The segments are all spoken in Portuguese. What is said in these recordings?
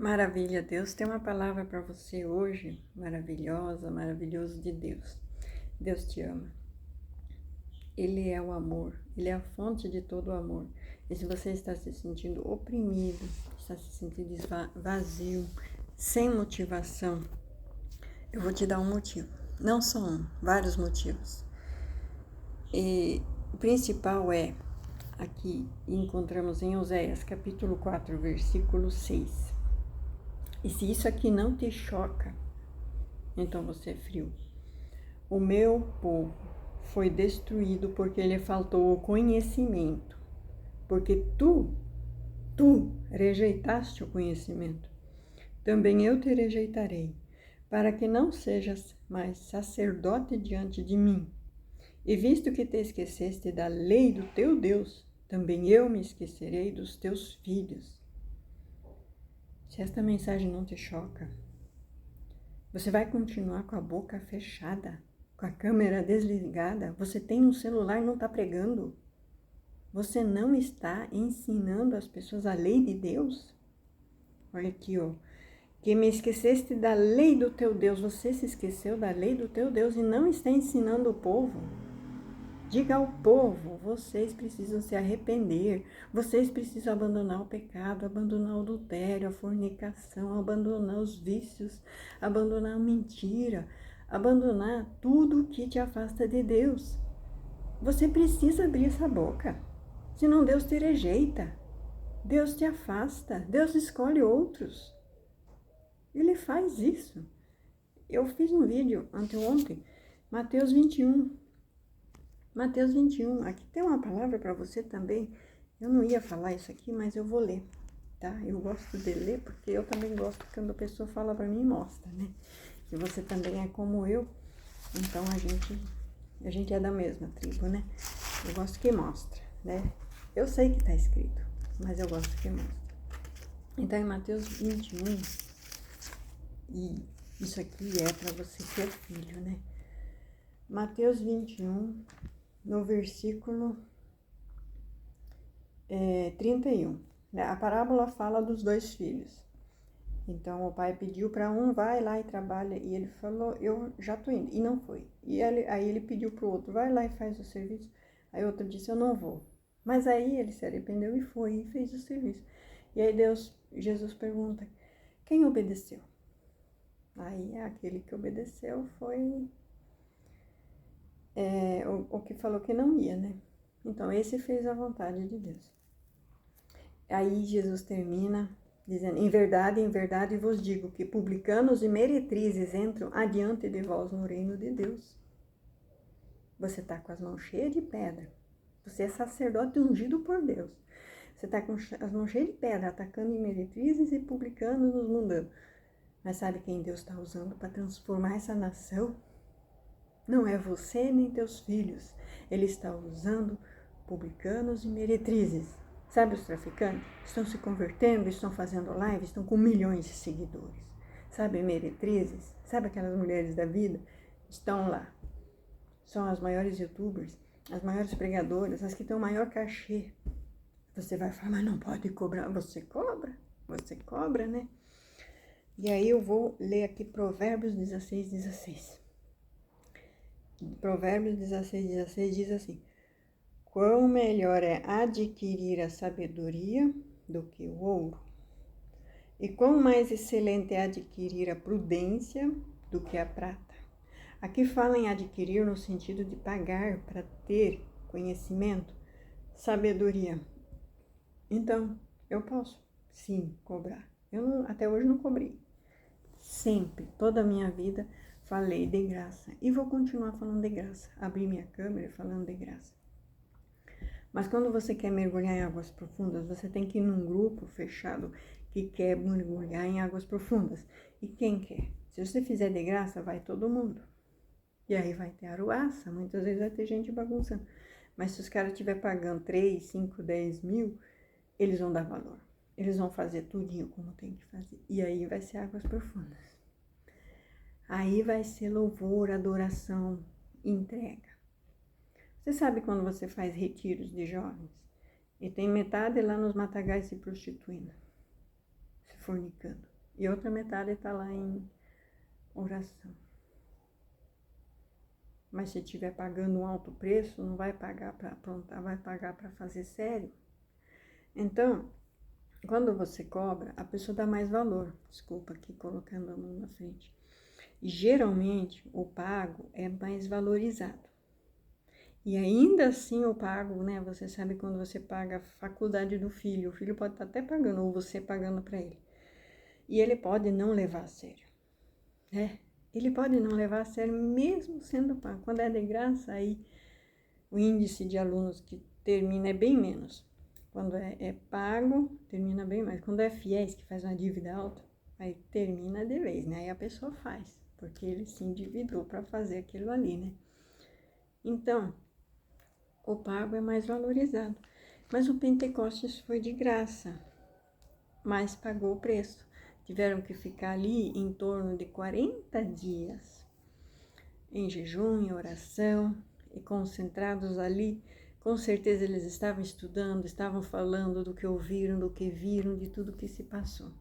Maravilha, Deus tem uma palavra para você hoje, maravilhosa, maravilhoso de Deus. Deus te ama. Ele é o amor, Ele é a fonte de todo o amor. E se você está se sentindo oprimido, está se sentindo vazio, sem motivação, eu vou te dar um motivo. Não só um, vários motivos. E o principal é, aqui encontramos em Oséias, capítulo 4, versículo 6. E se isso aqui não te choca, então você é frio. O meu povo foi destruído porque lhe faltou o conhecimento. Porque tu rejeitaste o conhecimento. Também eu te rejeitarei, para que não sejas mais sacerdote diante de mim. E visto que te esqueceste da lei do teu Deus, também eu me esquecerei dos teus filhos. Se esta mensagem não te choca, você vai continuar com a boca fechada, com a câmera desligada? Você tem um celular e não está pregando? Você não está ensinando as pessoas a lei de Deus? Olha aqui, ó. Que me esqueceste da lei do teu Deus. Você se esqueceu da lei do teu Deus e não está ensinando o povo. Diga ao povo, vocês precisam se arrepender, vocês precisam abandonar o pecado, abandonar o adultério, a fornicação, abandonar os vícios, abandonar a mentira, abandonar tudo que te afasta de Deus. Você precisa abrir essa boca, senão Deus te rejeita, Deus te afasta, Deus escolhe outros. Ele faz isso. Eu fiz um vídeo anteontem, Mateus 21. Mateus 21, aqui tem uma palavra para você também. Eu não ia falar isso aqui, mas eu vou ler, tá? Eu gosto de ler porque eu também gosto quando a pessoa fala para mim e mostra, né? Se você também é como eu, então a gente é da mesma tribo, né? Eu gosto que mostra, né? Eu sei que tá escrito, mas eu gosto que mostra. Então, em Mateus 21, e isso aqui é para você ser filho, né? Mateus 21, no versículo 31. A parábola fala dos dois filhos. Então, o pai pediu para um, vai lá e trabalha, e ele falou, eu já tô indo, e não foi. E aí ele pediu para o outro, vai lá e faz o serviço. Aí o outro disse, eu não vou. Mas aí ele se arrependeu e foi, e fez o serviço. E aí Jesus pergunta, quem obedeceu? Aí aquele que obedeceu foi o que falou que não ia, né? Então, esse fez a vontade de Deus. Aí Jesus termina dizendo, em verdade vos digo que publicanos e meretrizes entram adiante de vós no reino de Deus. Você está com as mãos cheias de pedra. Você é sacerdote ungido por Deus. Você está com as mãos cheias de pedra, atacando meretrizes e publicanos nos mundanos. Mas sabe quem Deus está usando para transformar essa nação? Não é você nem teus filhos. Ele está usando publicanos e meretrizes. Sabe os traficantes? Estão se convertendo, estão fazendo live, estão com milhões de seguidores. Sabe meretrizes? Sabe aquelas mulheres da vida? Estão lá. São as maiores youtubers, as maiores pregadoras, as que têm o maior cachê. Você vai falar, mas não pode cobrar. Você cobra, né? E aí eu vou ler aqui Provérbios 16. Provérbios 16 diz assim, quão melhor é adquirir a sabedoria do que o ouro, e quão mais excelente é adquirir a prudência do que a prata. Aqui fala em adquirir no sentido de pagar para ter conhecimento, sabedoria. Então, eu posso, sim, cobrar. Até hoje não cobrei. Sempre, toda a minha vida, falei de graça. E vou continuar falando de graça. Abri minha câmera falando de graça. Mas quando você quer mergulhar em águas profundas, você tem que ir num grupo fechado que quer mergulhar em águas profundas. E quem quer? Se você fizer de graça, vai todo mundo. E aí vai ter arruaça, muitas vezes vai ter gente bagunçando. Mas se os caras estiverem pagando 3, 5, 10 mil, eles vão dar valor. Eles vão fazer tudinho como tem que fazer. E aí vai ser águas profundas. Aí vai ser louvor, adoração, entrega. Você sabe quando você faz retiros de jovens? E tem metade lá nos matagais se prostituindo. se fornicando. E a outra metade está lá em oração. Mas se estiver pagando um alto preço, não vai pagar para aprontar, vai pagar para fazer sério. Então, quando você cobra, a pessoa dá mais valor. Desculpa aqui colocando a mão na frente. E geralmente o pago é mais valorizado. E ainda assim o pago, né? Você sabe quando você paga a faculdade do filho, o filho pode estar até pagando, ou você pagando para ele. E ele pode não levar a sério, né? Ele pode não levar a sério mesmo sendo pago. Quando é de graça, aí o índice de alunos que termina é bem menos. Quando é pago, termina bem mais. Quando é fiéis, que faz uma dívida alta, aí termina de vez, né? Aí a pessoa faz, porque ele se endividou para fazer aquilo ali, né? Então, o pago é mais valorizado. Mas o Pentecostes foi de graça, mas pagou o preço. Tiveram que ficar ali em torno de 40 dias em jejum, em oração, e concentrados ali. Com certeza eles estavam estudando, estavam falando do que ouviram, do que viram, de tudo que se passou.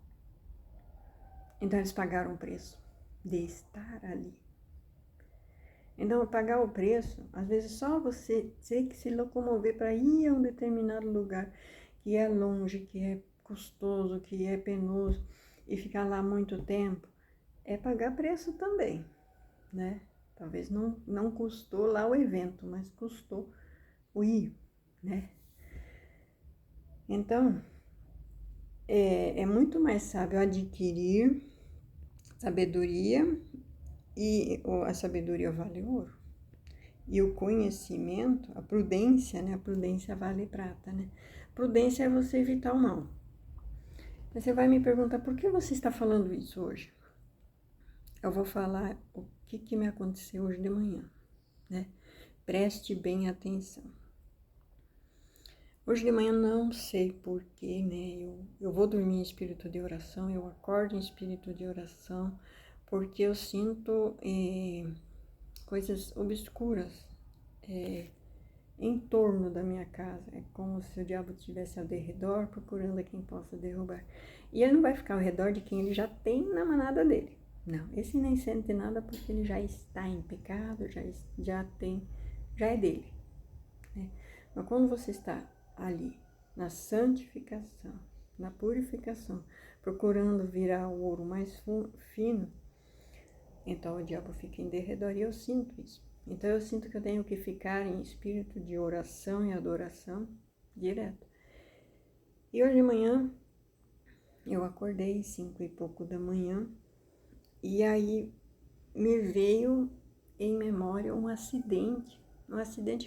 Então eles pagaram o preço de estar ali. Então, pagar o preço, às vezes só você ter que se locomover para ir a um determinado lugar que é longe, que é custoso, que é penoso, e ficar lá muito tempo, é pagar preço também, né? Talvez não custou lá o evento, mas custou o ir, né? Então, é muito mais sábio adquirir sabedoria, e a sabedoria vale ouro. E o conhecimento, a prudência, né? A prudência vale prata, né? Prudência é você evitar o mal. Mas você vai me perguntar, por que você está falando isso hoje? Eu vou falar o que me aconteceu hoje de manhã, né? Preste bem atenção. Hoje de manhã não sei porquê, né? Eu vou dormir em espírito de oração, eu acordo em espírito de oração, porque eu sinto coisas obscuras em torno da minha casa. É como se o diabo estivesse ao redor, procurando a quem possa derrubar. E ele não vai ficar ao redor de quem ele já tem na manada dele. Não, esse nem sente nada porque ele já está em pecado, já é dele, né? Mas quando você está ali, na santificação, na purificação, procurando virar o ouro mais fino, então o diabo fica em derredor e eu sinto isso. Então eu sinto que eu tenho que ficar em espírito de oração e adoração direto. E hoje de manhã eu acordei 5 e pouco da manhã e aí me veio em memória um acidente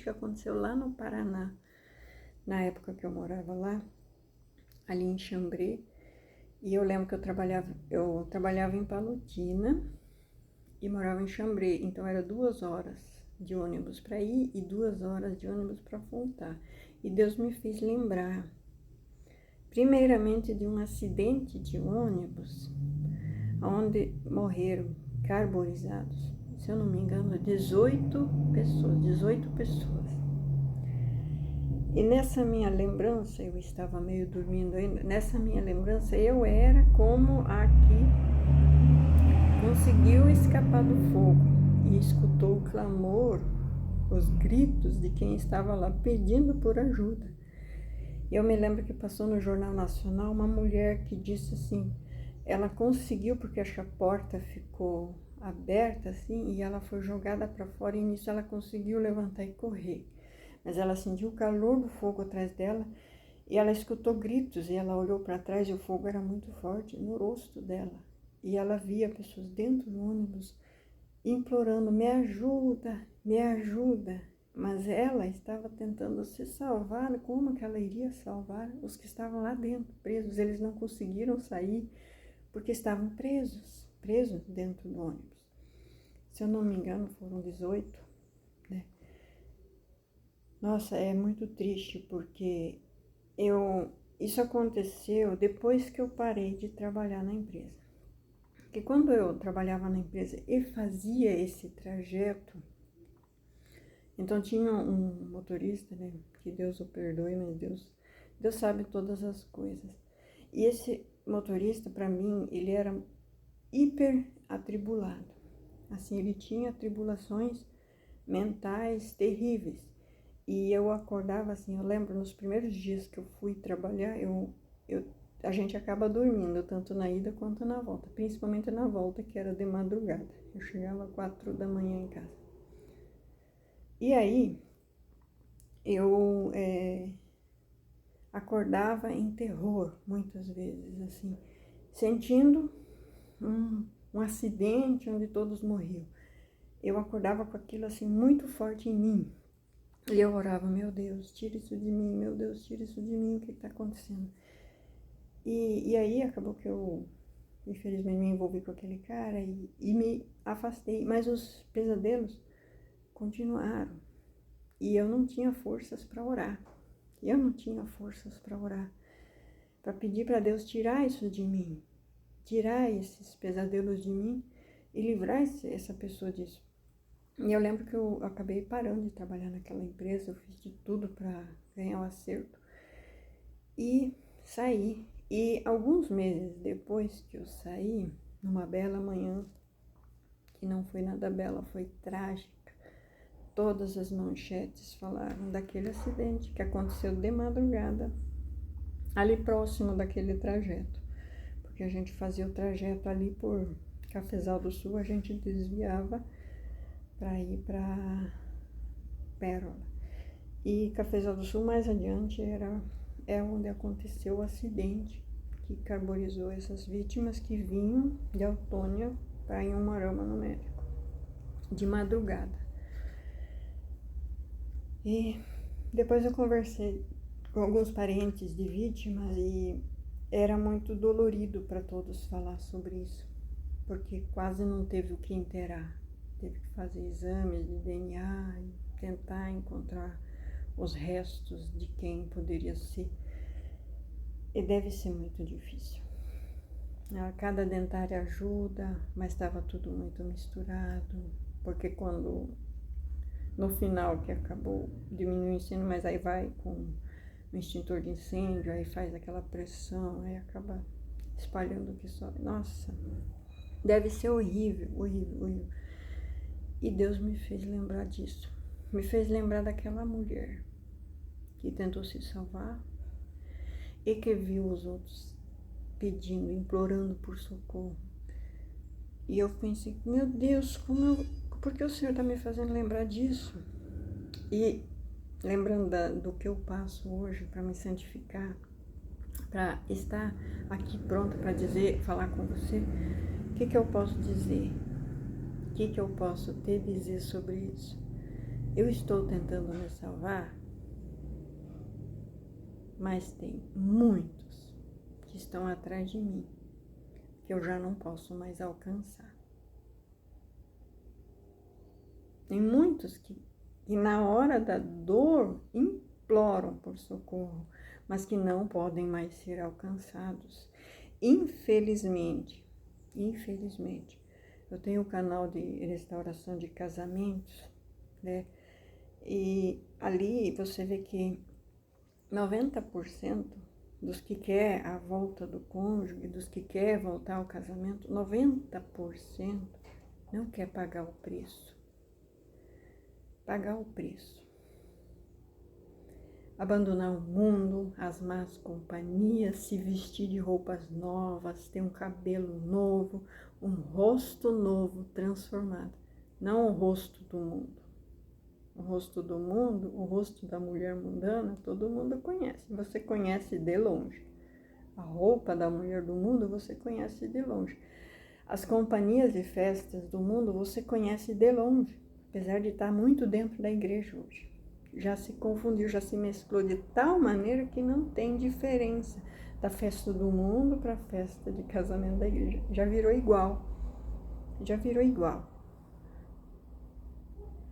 que aconteceu lá no Paraná, na época que eu morava lá, ali em Xambrê. E eu lembro que eu trabalhava em Palotina e morava em Xambrê, então era 2 horas de ônibus para ir e 2 horas de ônibus para voltar. E Deus me fez lembrar, primeiramente, de um acidente de ônibus, onde morreram carbonizados, se eu não me engano, 18 pessoas. E nessa minha lembrança, eu estava meio dormindo ainda, nessa minha lembrança eu era como a que conseguiu escapar do fogo e escutou o clamor, os gritos de quem estava lá pedindo por ajuda. E eu me lembro que passou no Jornal Nacional uma mulher que disse assim, ela conseguiu, porque acho que a porta ficou aberta assim, e ela foi jogada para fora e nisso ela conseguiu levantar e correr. Mas ela sentiu o calor do fogo atrás dela e ela escutou gritos e ela olhou para trás e o fogo era muito forte no rosto dela. E ela via pessoas dentro do ônibus implorando, me ajuda, me ajuda. Mas ela estava tentando se salvar. Como que ela iria salvar os que estavam lá dentro, presos? Eles não conseguiram sair porque estavam presos dentro do ônibus. Se eu não me engano, foram 18, né? Nossa, é muito triste porque isso aconteceu depois que eu parei de trabalhar na empresa. Porque quando eu trabalhava na empresa e fazia esse trajeto, então tinha um motorista, né, que Deus o perdoe, mas Deus sabe todas as coisas. E esse motorista, para mim, ele era hiper atribulado. Assim, ele tinha atribulações mentais terríveis. E eu acordava assim, eu lembro nos primeiros dias que eu fui trabalhar, a gente acaba dormindo, tanto na ida quanto na volta, principalmente na volta, que era de madrugada. Eu chegava às 4 da manhã em casa. E aí, eu acordava em terror, muitas vezes, assim, sentindo um acidente onde todos morriam. Eu acordava com aquilo assim muito forte em mim. E eu orava, meu Deus, tira isso de mim, meu Deus, tira isso de mim, o que está acontecendo? E aí acabou que eu, infelizmente, me envolvi com aquele cara e me afastei. Mas os pesadelos continuaram. E eu não tinha forças para orar. Eu não tinha forças para orar. Para pedir para Deus tirar isso de mim. Tirar esses pesadelos de mim e livrar essa pessoa disso. E eu lembro que eu acabei parando de trabalhar naquela empresa, eu fiz de tudo para ganhar o acerto e saí. E alguns meses depois que eu saí, numa bela manhã, que não foi nada bela, foi trágica, todas as manchetes falaram daquele acidente que aconteceu de madrugada, ali próximo daquele trajeto, porque a gente fazia o trajeto ali por Cafezal do Sul, a gente desviava para ir para Pérola. E Cafezal do Sul, mais adiante, é onde aconteceu o acidente que carburizou essas vítimas que vinham de Autônia para Inhamarama, no México, de madrugada. E depois eu conversei com alguns parentes de vítimas e era muito dolorido para todos falar sobre isso, porque quase não teve o que enterrar. Teve que fazer exames de DNA e tentar encontrar os restos de quem poderia ser. E deve ser muito difícil. Cada dentária ajuda, mas estava tudo muito misturado, porque quando, no final que acabou, diminui o incêndio, mas aí vai com o extintor de incêndio, aí faz aquela pressão, aí acaba espalhando o que sobe. Nossa, deve ser horrível, horrível, horrível. E Deus me fez lembrar disso. Me fez lembrar daquela mulher que tentou se salvar e que viu os outros pedindo, implorando por socorro. E eu pensei, meu Deus, por que o Senhor está me fazendo lembrar disso? E lembrando do que eu passo hoje para me santificar, para estar aqui pronta para falar com você, o que eu posso dizer? O que eu posso te dizer sobre isso? Eu estou tentando me salvar, mas tem muitos que estão atrás de mim, que eu já não posso mais alcançar. Tem muitos que na hora da dor imploram por socorro, mas que não podem mais ser alcançados. Infelizmente, eu tenho um canal de restauração de casamentos, né? E ali você vê que 90% dos que quer a volta do cônjuge, dos que quer voltar ao casamento, 90% não quer pagar o preço. Pagar o preço. Abandonar o mundo, as más companhias, se vestir de roupas novas, ter um cabelo novo, um rosto novo transformado. Não o rosto do mundo. O rosto do mundo, o rosto da mulher mundana, todo mundo conhece. Você conhece de longe. A roupa da mulher do mundo você conhece de longe. As companhias de festas do mundo você conhece de longe, apesar de estar muito dentro da igreja hoje. Já se confundiu, já se mesclou de tal maneira que não tem diferença da festa do mundo para a festa de casamento da igreja. Já virou igual. Já virou igual.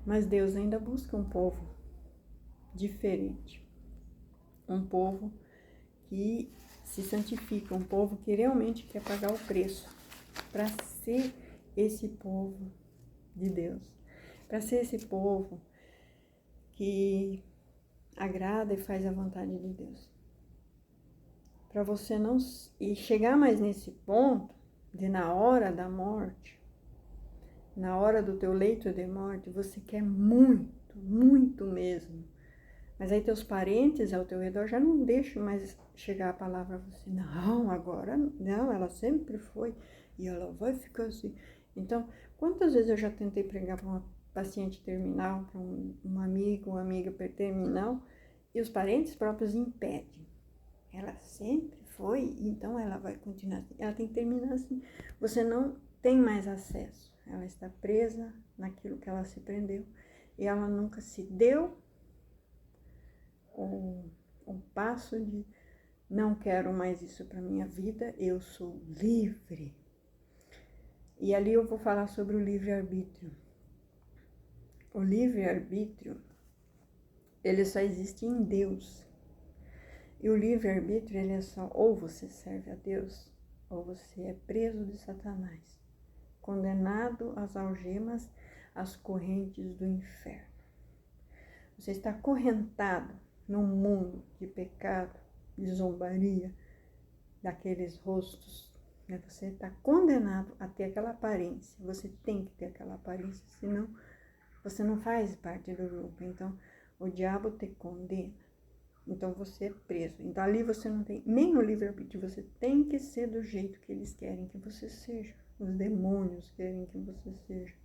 Mas Deus ainda busca um povo diferente. Um povo que se santifica, um povo que realmente quer pagar o preço para ser esse povo de Deus, para ser esse povo que agrada e faz a vontade de Deus. para você não e chegar mais nesse ponto de na hora da morte, na hora do teu leito de morte, você quer muito, muito mesmo. Mas aí teus parentes ao teu redor já não deixam mais chegar a palavra a você. Não, agora não, ela sempre foi e ela vai ficar assim. Então, quantas vezes eu já tentei pregar para uma paciente terminal, para um amigo, uma amiga terminal, e os parentes próprios impedem. Ela sempre foi, então ela vai continuar assim. Ela tem que terminar assim. Você não tem mais acesso. Ela está presa naquilo que ela se prendeu. E ela nunca se deu um passo de não quero mais isso para minha vida, eu sou livre. E ali eu vou falar sobre o livre-arbítrio. O livre-arbítrio, ele só existe em Deus. E o livre-arbítrio, ele é só ou você serve a Deus, ou você é preso de Satanás, condenado às algemas, às correntes do inferno. Você está acorrentado num mundo de pecado, de zombaria, daqueles rostos, né? Você está condenado a ter aquela aparência. Você tem que ter aquela aparência, senão você não faz parte do grupo. Então, o diabo te condena. Então, você é preso. Então, ali você não tem nem o livre-arbítrio. Você tem que ser do jeito que eles querem que você seja. Os demônios querem que você seja.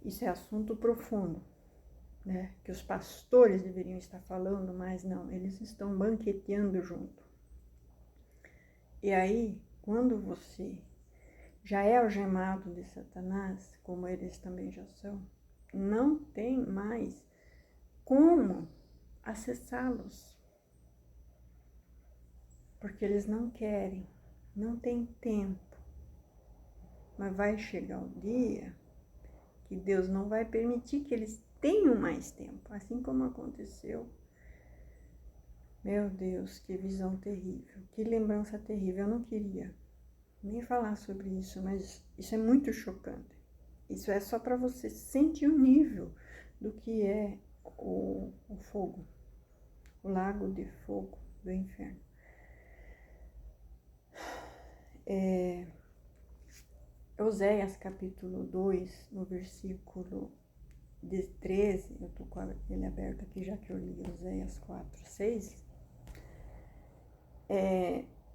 Isso é assunto profundo, né? Que os pastores deveriam estar falando, mas não. Eles estão banqueteando junto. E aí, quando você já é algemado de Satanás, como eles também já são, não tem mais como acessá-los. Porque eles não querem, não tem tempo. Mas vai chegar um dia que Deus não vai permitir que eles tenham mais tempo, assim como aconteceu. Meu Deus, que visão terrível, que lembrança terrível. Eu não queria nem falar sobre isso, mas isso é muito chocante. Isso é só para você sentir o nível do que é o fogo, o lago de fogo do inferno. Oséias capítulo 2, no versículo 13, eu tô com ele aberto aqui já que eu li Oséias 4, 6.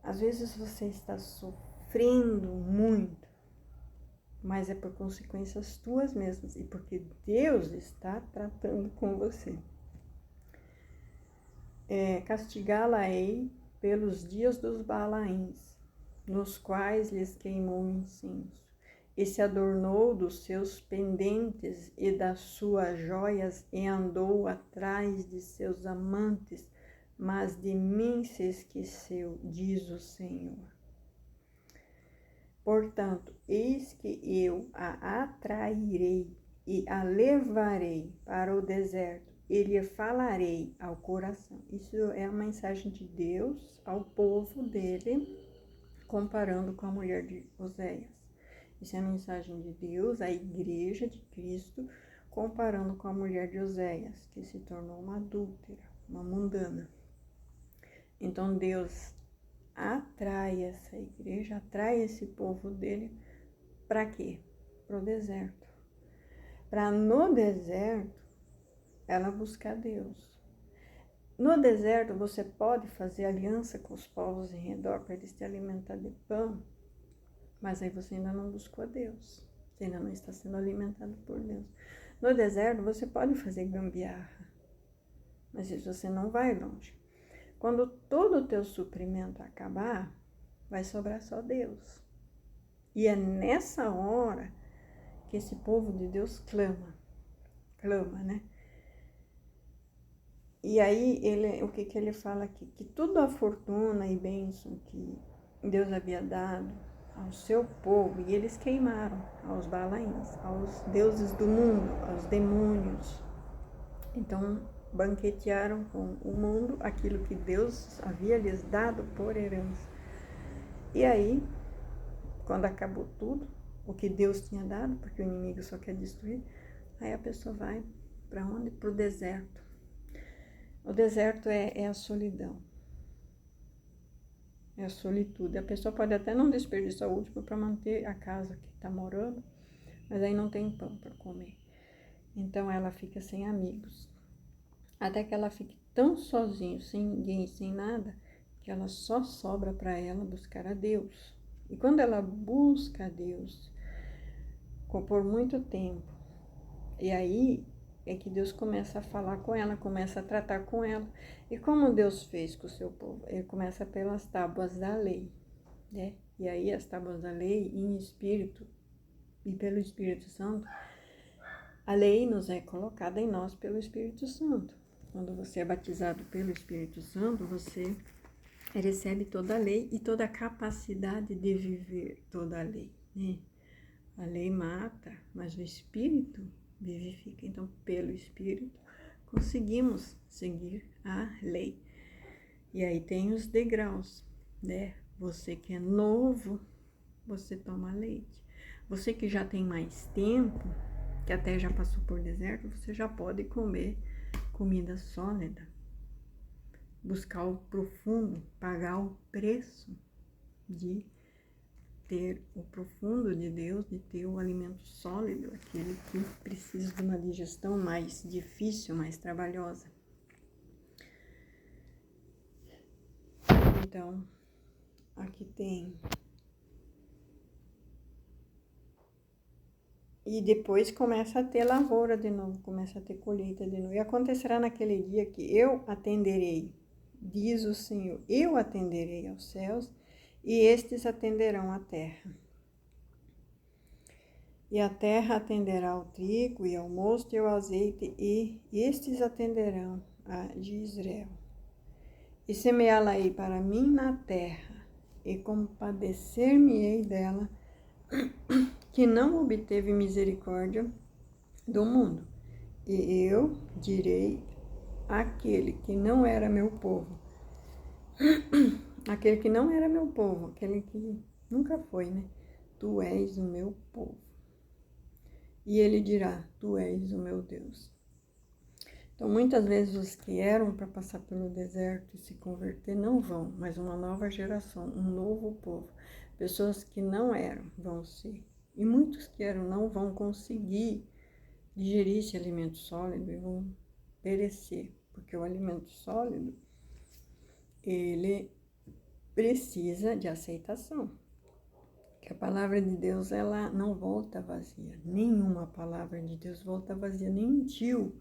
Às vezes você está sofrendo muito, mas é por consequências tuas mesmas e porque Deus está tratando com você. Castigá-la-ei pelos dias dos Balaíns, nos quais lhes queimou incenso, e se adornou dos seus pendentes e das suas joias, e andou atrás de seus amantes, mas de mim se esqueceu, diz o Senhor. Portanto, eis que eu a atrairei e a levarei para o deserto, e lhe falarei ao coração. Isso é a mensagem de Deus ao povo dele, comparando com a mulher de Oséias. Isso é a mensagem de Deus à igreja de Cristo, comparando com a mulher de Oséias, que se tornou uma adúltera, uma mundana. Então Deus atrai essa igreja, atrai esse povo dele, para quê? Para o deserto. Para no deserto ela buscar Deus. No deserto você pode fazer aliança com os povos em redor para eles te alimentar de pão, mas aí você ainda não buscou a Deus. Você ainda não está sendo alimentado por Deus. No deserto você pode fazer gambiarra, mas isso você não vai longe. Quando todo o teu suprimento acabar, vai sobrar só Deus. E é nessa hora que esse povo de Deus clama, né? E aí, o que ele fala aqui? Que toda a fortuna e bênção que Deus havia dado ao seu povo, e eles queimaram aos Balaíns, aos deuses do mundo, aos demônios. Então, banquetearam com o mundo aquilo que Deus havia lhes dado por herança. E aí, quando acabou tudo, o que Deus tinha dado, porque o inimigo só quer destruir, aí a pessoa vai para onde? Para o deserto. O deserto é a solidão. é a solitude. A pessoa pode até não desperdiçar o último para manter a casa que está morando, mas aí não tem pão para comer. Então ela fica sem amigos. Até que ela fique tão sozinha, sem ninguém, sem nada, que ela só sobra para ela buscar a Deus. E quando ela busca a Deus por muito tempo, e aí é que Deus começa a falar com ela, começa a tratar com ela. E como Deus fez com o seu povo? Ele começa pelas tábuas da lei, né? E aí as tábuas da lei, em espírito e pelo Espírito Santo, a lei nos é colocada em nós pelo Espírito Santo. Quando você é batizado pelo Espírito Santo, você recebe toda a lei e toda a capacidade de viver toda a lei, né? A lei mata, mas o Espírito vivifica. Então, pelo Espírito, conseguimos seguir a lei. E aí tem os degraus, né? Você que é novo, você toma leite. Você que já tem mais tempo, que até já passou por deserto, você já pode comer comida sólida. Buscar o profundo, pagar o preço de ter o profundo de Deus, de ter o alimento sólido, aquele que precisa de uma digestão mais difícil, mais trabalhosa. Então, aqui tem. E depois começa a ter lavoura de novo, começa a ter colheita de novo. E acontecerá naquele dia que eu atenderei, diz o Senhor, eu atenderei aos céus e estes atenderão à terra. E a terra atenderá ao trigo e ao mosto e ao azeite, e estes atenderão a de Israel. E semeá-la-ei para mim na terra, e compadecer-me-ei dela, que não obteve misericórdia do mundo. E eu direi àquele que não era meu povo, aquele que não era meu povo, aquele que nunca foi, né? Tu és o meu povo. E ele dirá, tu és o meu Deus. Então, muitas vezes os que eram para passar pelo deserto e se converter não vão, mas uma nova geração, um novo povo. Pessoas que não eram vão ser. E muitos que eram não vão conseguir digerir esse alimento sólido e vão perecer. Porque o alimento sólido, ele precisa de aceitação. Que a palavra de Deus, ela não volta vazia. Nenhuma palavra de Deus volta vazia, nem tio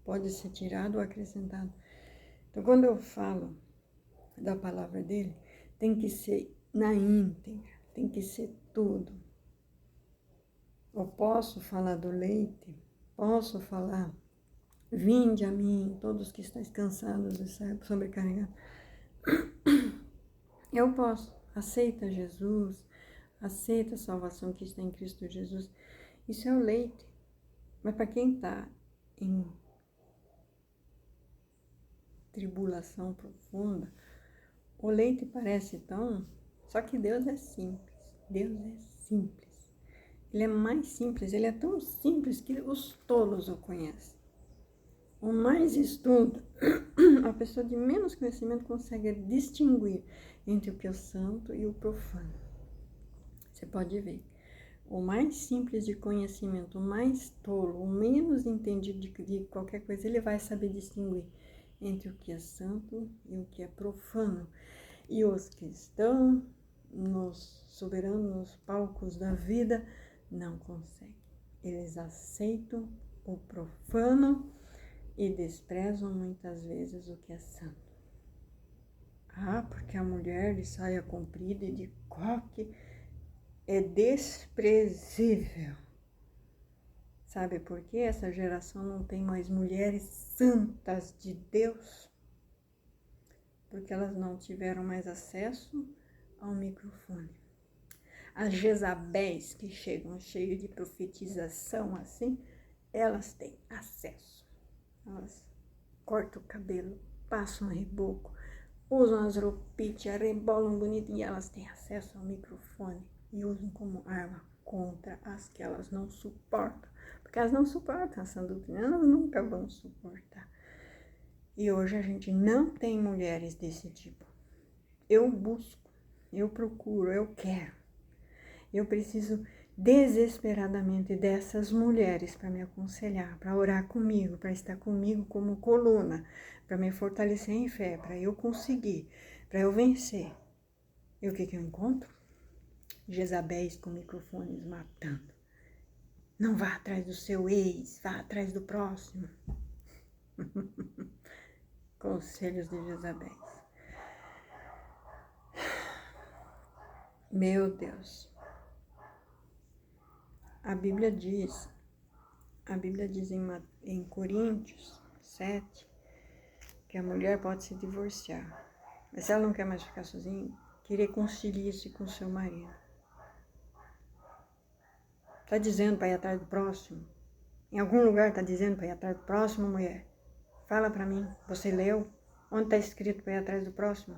pode ser tirado ou acrescentado. Então, quando eu falo da palavra dele, tem que ser na íntegra, tem que ser tudo. Eu posso falar do leite, posso falar, vinde a mim, todos que estáis cansados e sobrecarregados. Eu posso, aceita Jesus, aceita a salvação que está em Cristo Jesus. Isso é o leite. Mas para quem está em tribulação profunda, o leite parece tão... Só que Deus é simples. Deus é simples. Ele é mais simples. Ele é tão simples que os tolos o conhecem. O mais estuda, a pessoa de menos conhecimento consegue distinguir entre o que é santo e o profano. Você pode ver. O mais simples de conhecimento, o mais tolo, o menos entendido de qualquer coisa, ele vai saber distinguir entre o que é santo e o que é profano. E os que estão nos soberanos palcos da vida não conseguem. Eles aceitam o profano e desprezam muitas vezes o que é santo. Ah, porque a mulher de saia comprida e de coque é desprezível. Sabe por quê? Essa geração não tem mais mulheres santas de Deus. Porque elas não tiveram mais acesso ao microfone. As Jezabéis que chegam cheias de profetização assim, elas têm acesso. Elas cortam o cabelo, passam reboco, usam as roupinhas, rebolam bonito e elas têm acesso ao microfone e usam como arma contra as que elas não suportam. Porque elas não suportam essa doutrina, elas nunca vão suportar. E hoje a gente não tem mulheres desse tipo. Eu busco, eu procuro, eu quero. Eu preciso desesperadamente dessas mulheres para me aconselhar, para orar comigo, para estar comigo como coluna, para me fortalecer em fé, para eu conseguir, para eu vencer. E o que eu encontro? Jezabéis com microfones matando. Não vá atrás do seu ex, vá atrás do próximo. Conselhos de Jezabéis. Meu Deus. A Bíblia diz em Coríntios 7 que a mulher pode se divorciar. Mas se ela não quer mais ficar sozinha, que reconcilie-se com seu marido. Está dizendo para ir atrás do próximo? Em algum lugar está dizendo para ir atrás do próximo, mulher? Fala para mim. Você leu? Onde está escrito para ir atrás do próximo?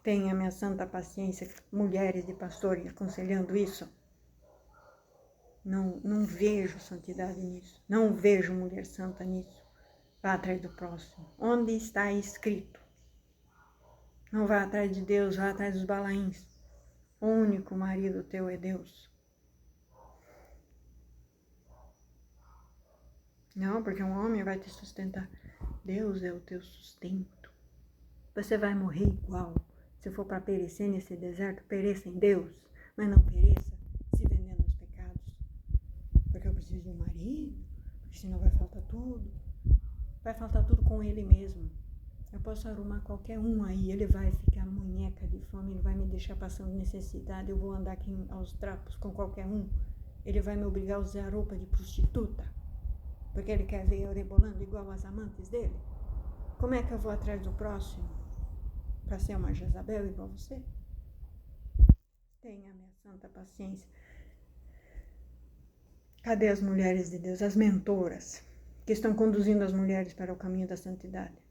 Tenha minha santa paciência, mulheres de pastor aconselhando isso. Não vejo santidade nisso. Não vejo mulher santa nisso. Vá atrás do próximo. Onde está escrito? Não vá atrás de Deus, vá atrás dos balaíns. O único marido teu é Deus. Não, porque um homem vai te sustentar. Deus é o teu sustento. Você vai morrer igual. Se for para perecer nesse deserto, pereça em Deus. Mas não pereça se vendendo aos pecados. Porque eu preciso de um marido, porque senão vai faltar tudo. Vai faltar tudo com ele mesmo. Eu posso arrumar qualquer um aí, ele vai ficar munheca de fome, ele vai me deixar passando necessidade, eu vou andar aqui aos trapos com qualquer um. Ele vai me obrigar a usar roupa de prostituta, porque ele quer ver eu rebolando igual as amantes dele. Como é que eu vou atrás do próximo para ser uma Jezabel igual você? Tenha minha santa paciência. Cadê as mulheres de Deus, as mentoras, que estão conduzindo as mulheres para o caminho da santidade?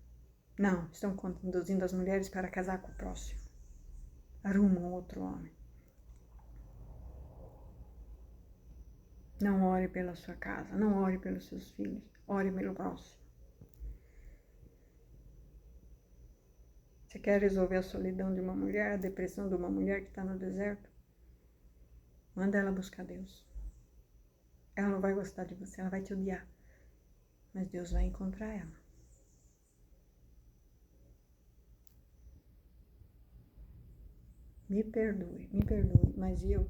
Não, estão conduzindo as mulheres para casar com o próximo. Arrumam outro homem. Não ore pela sua casa, não ore pelos seus filhos, ore pelo próximo. Você quer resolver a solidão de uma mulher, a depressão de uma mulher que está no deserto? Manda ela buscar Deus. Ela não vai gostar de você, ela vai te odiar. Mas Deus vai encontrar ela. Me perdoe, mas eu,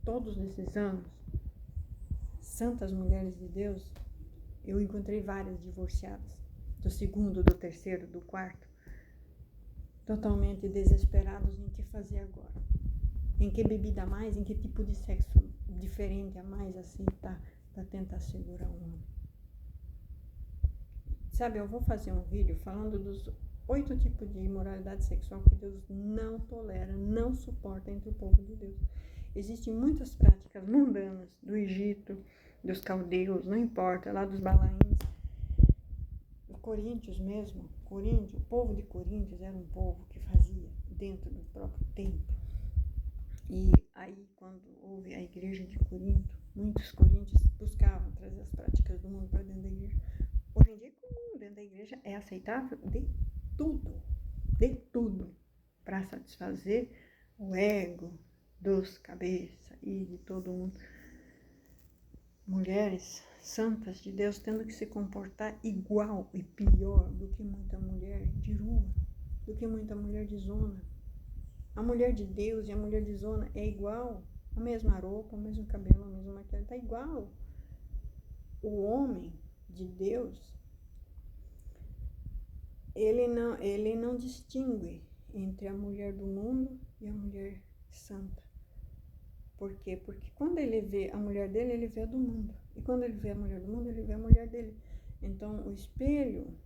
todos esses anos, santas mulheres de Deus, eu encontrei várias divorciadas, do segundo, do terceiro, do quarto, totalmente desesperados em que fazer agora, em que bebida a mais, em que tipo de sexo diferente a mais aceitar para tentar segurar um homem. Sabe, eu vou fazer um vídeo falando dos 8 tipos de imoralidade sexual que Deus não tolera, não suporta entre o povo de Deus. Existem muitas práticas mundanas do Egito, dos caldeus, não importa, lá dos balaíns. Coríntios mesmo, o povo de Coríntios era um povo que fazia dentro do próprio templo. E aí, quando houve a igreja de Corinto, muitos coríntios buscavam trazer as práticas do mundo para dentro da igreja. Hoje em dia, dentro da igreja é aceitável de tudo, para satisfazer o ego dos cabeças e de todo mundo. Mulheres santas de Deus tendo que se comportar igual e pior do que muita mulher de rua, do que muita mulher de zona. A mulher de Deus e a mulher de zona é igual, a mesma roupa, o mesmo cabelo, a mesma maquiagem, tá igual. O homem de Deus, ele não distingue entre a mulher do mundo e a mulher santa. Por quê? Porque quando ele vê a mulher dele, ele vê a do mundo. E quando ele vê a mulher do mundo, ele vê a mulher dele. Então, o espelho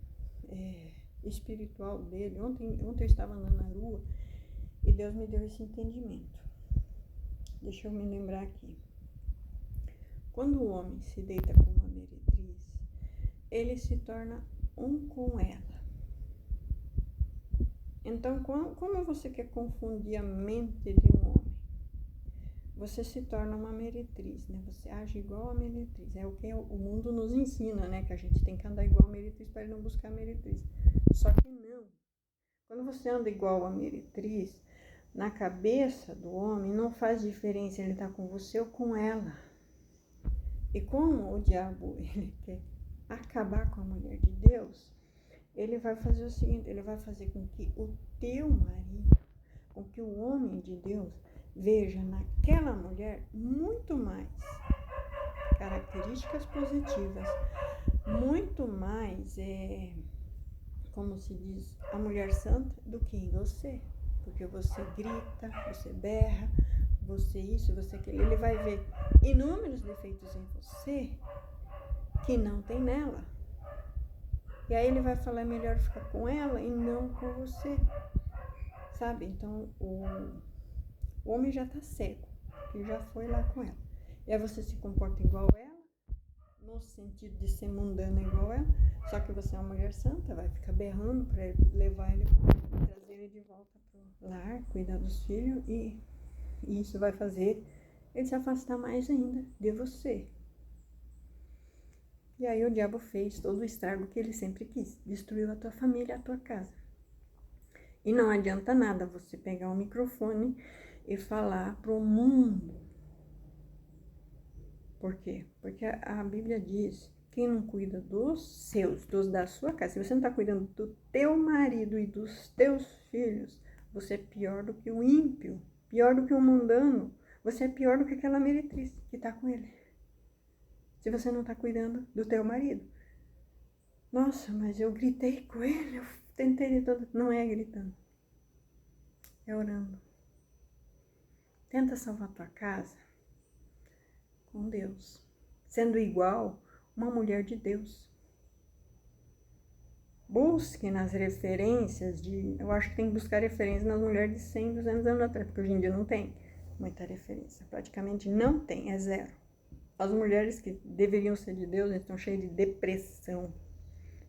espiritual dele... Ontem eu estava andando na rua e Deus me deu esse entendimento. Deixa eu me lembrar aqui. Quando o homem se deita com uma meretriz, ele se torna um com ela. Então, como você quer confundir a mente de um homem? Você se torna uma meretriz, né? Você age igual a meretriz. É o que o mundo nos ensina, né? Que a gente tem que andar igual a meretriz para ele não buscar a meretriz. Só que não. Quando você anda igual a meretriz, na cabeça do homem não faz diferença ele estar com você ou com ela. E como o diabo ele quer acabar com a mulher de Deus, ele vai fazer o seguinte, ele vai fazer com que o teu marido, com que o homem de Deus veja naquela mulher muito mais características positivas, muito mais, como se diz, a mulher santa do que em você. Porque você grita, você berra, você isso, você aquilo. Ele vai ver inúmeros defeitos em você que não tem nela. E aí ele vai falar, é melhor ficar com ela e não com você. Sabe? Então, o homem já tá cego, que já foi lá com ela. E aí você se comporta igual ela, no sentido de ser mundana igual ela, só que você é uma mulher santa, vai ficar berrando para levar ele, trazer ele de volta pro lar, cuidar dos filhos, e isso vai fazer ele se afastar mais ainda de você. E aí o diabo fez todo o estrago que ele sempre quis, destruiu a tua família, a tua casa. E não adianta nada você pegar o microfone e falar pro mundo. Por quê? Porque a Bíblia diz, quem não cuida dos seus, dos da sua casa, se você não está cuidando do teu marido e dos teus filhos, você é pior do que o ímpio, pior do que o mundano, você é pior do que aquela meretriz que está com ele. Se você não está cuidando do teu marido. Nossa, mas eu gritei com ele, eu tentei de todo... Não é gritando, é orando. Tenta salvar tua casa com Deus, sendo igual uma mulher de Deus. Busque nas referências eu acho que tem que buscar referências nas mulheres de 100, 200 anos atrás, porque hoje em dia não tem muita referência, praticamente não tem, é zero. As mulheres que deveriam ser de Deus estão cheias de depressão,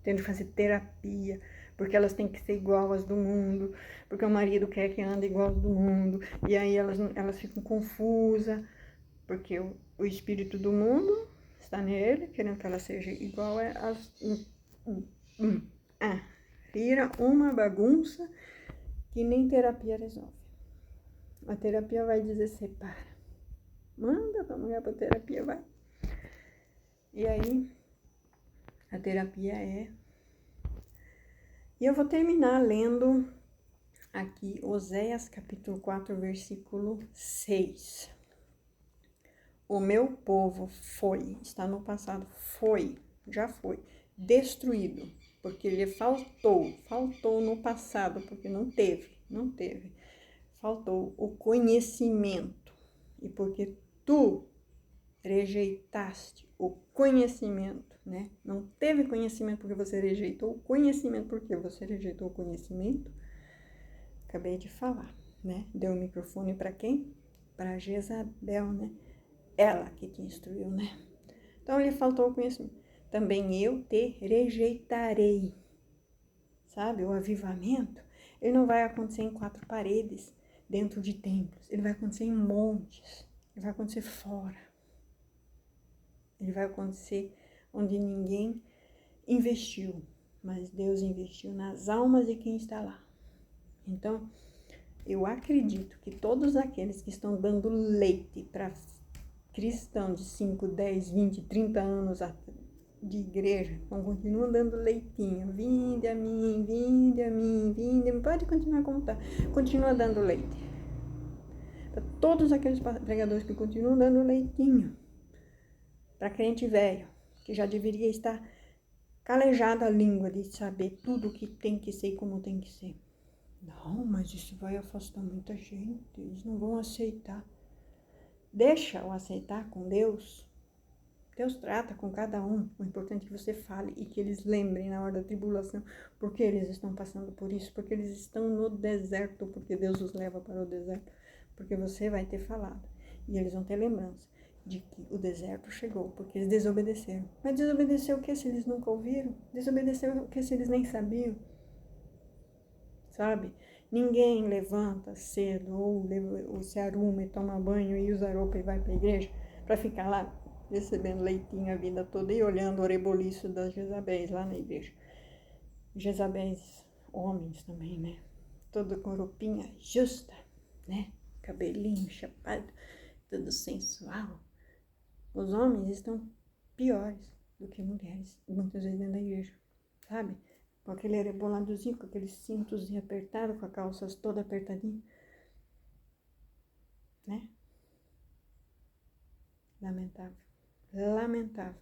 tendo que fazer terapia, porque elas têm que ser igual às do mundo, porque o marido quer que ande igual às do mundo, e aí elas ficam confusas, porque o espírito do mundo está nele, querendo que ela seja igual às... vira uma bagunça que nem terapia resolve. A terapia vai dizer, separa. Manda tua mulher pra terapia, vai. E aí, a terapia é... E eu vou terminar lendo aqui Oséias capítulo 4, versículo 6. O meu povo está no passado, já foi, destruído, porque lhe faltou no passado, porque não teve, faltou o conhecimento, e porque tu rejeitaste o conhecimento, né? Não teve conhecimento porque você rejeitou o conhecimento, porque você rejeitou o conhecimento, acabei de falar, né? Deu o microfone para quem? Para Jezabel, né? Ela que te instruiu, né? Então, lhe faltou o conhecimento. Também eu te rejeitarei. Sabe? O avivamento, ele não vai acontecer em 4 paredes, dentro de templos. Ele vai acontecer em montes. Ele vai acontecer fora. Ele vai acontecer onde ninguém investiu. Mas Deus investiu nas almas de quem está lá. Então, eu acredito que todos aqueles que estão dando leite para cristão de 5, 10, 20, 30 anos de igreja, então continuam dando leitinho, vinde a mim, pode continuar como tá, continua dando leite. Para todos aqueles pregadores que continuam dando leitinho, para crente velho, que já deveria estar calejada a língua de saber tudo o que tem que ser e como tem que ser. Não, mas isso vai afastar muita gente, eles não vão aceitar. Deixa-o aceitar com Deus. Deus trata com cada um. O importante é que você fale e que eles lembrem na hora da tribulação porque eles estão passando por isso, porque eles estão no deserto, porque Deus os leva para o deserto, porque você vai ter falado e eles vão ter lembrança de que o deserto chegou, porque eles desobedeceram. Mas desobedecer o que se eles nunca ouviram? Desobedecer o que se eles nem sabiam? Sabe? Ninguém levanta cedo ou se arruma e toma banho e usa roupa e vai para a igreja para ficar lá recebendo leitinho a vida toda e olhando o reboliço das Jezabéis lá na igreja. Jezabéis, homens também, né? todo com roupinha justa, né? Cabelinho chapado, tudo sensual. Os homens estão piores do que mulheres, muitas vezes dentro da igreja, sabe? Com aquele reboladozinho, com aqueles cintos apertados, com as calças toda apertadinha, né? Lamentável, lamentável.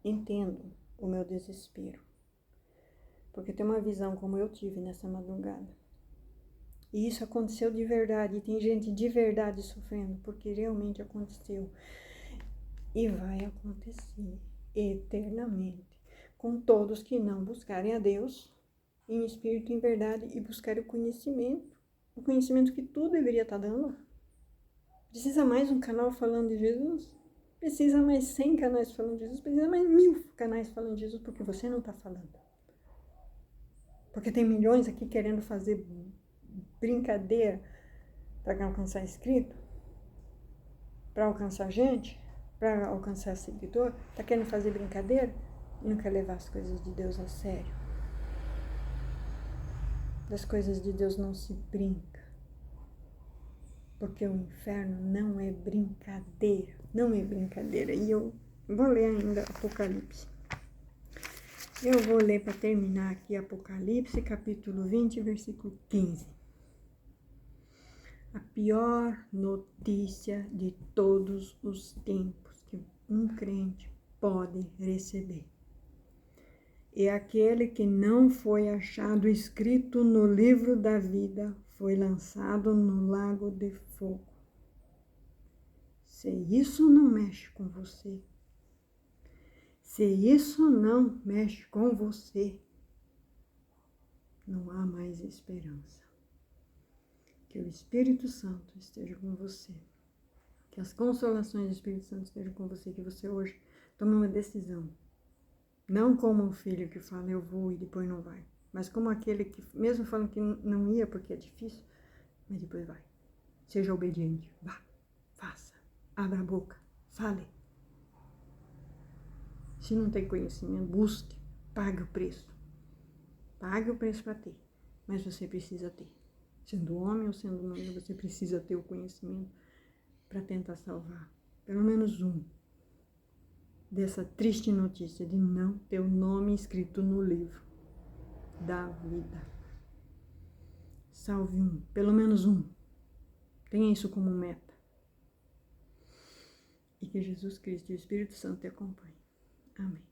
Entendo o meu desespero, porque tem uma visão como eu tive nessa madrugada. E isso aconteceu de verdade, e tem gente de verdade sofrendo, porque realmente aconteceu. E vai acontecer eternamente com todos que não buscarem a Deus em espírito e em verdade e buscarem o conhecimento que tu deveria estar dando. Precisa mais um canal falando de Jesus? Precisa mais 100 canais falando de Jesus? Precisa mais 1000 canais falando de Jesus, porque você não está falando. Porque tem milhões aqui querendo fazer brincadeira para alcançar inscrito, para alcançar gente, para alcançar seguidor, tá querendo fazer brincadeira e não quer levar as coisas de Deus a sério. Das coisas de Deus não se brinca, porque o inferno não é brincadeira, não é brincadeira. E eu vou ler ainda Apocalipse. Eu vou ler para terminar aqui Apocalipse, capítulo 20, versículo 15. A pior notícia de todos os tempos que um crente pode receber é aquele que não foi achado escrito no livro da vida, foi lançado no lago de fogo. Se isso não mexe com você, se isso não mexe com você, não há mais esperança. Que o Espírito Santo esteja com você. Que as consolações do Espírito Santo estejam com você. Que você hoje tome uma decisão. Não como um filho que fala, eu vou e depois não vai. Mas como aquele que, mesmo falando que não ia porque é difícil, mas depois vai. Seja obediente. Vá. Faça. Abra a boca. Fale. Se não tem conhecimento, busque. Pague o preço. Pague o preço para ter. Mas você precisa ter. Sendo homem ou sendo mulher, você precisa ter o conhecimento para tentar salvar pelo menos um dessa triste notícia de não ter o nome escrito no livro da vida. Salve um, pelo menos um. Tenha isso como meta. E que Jesus Cristo e o Espírito Santo te acompanhem. Amém.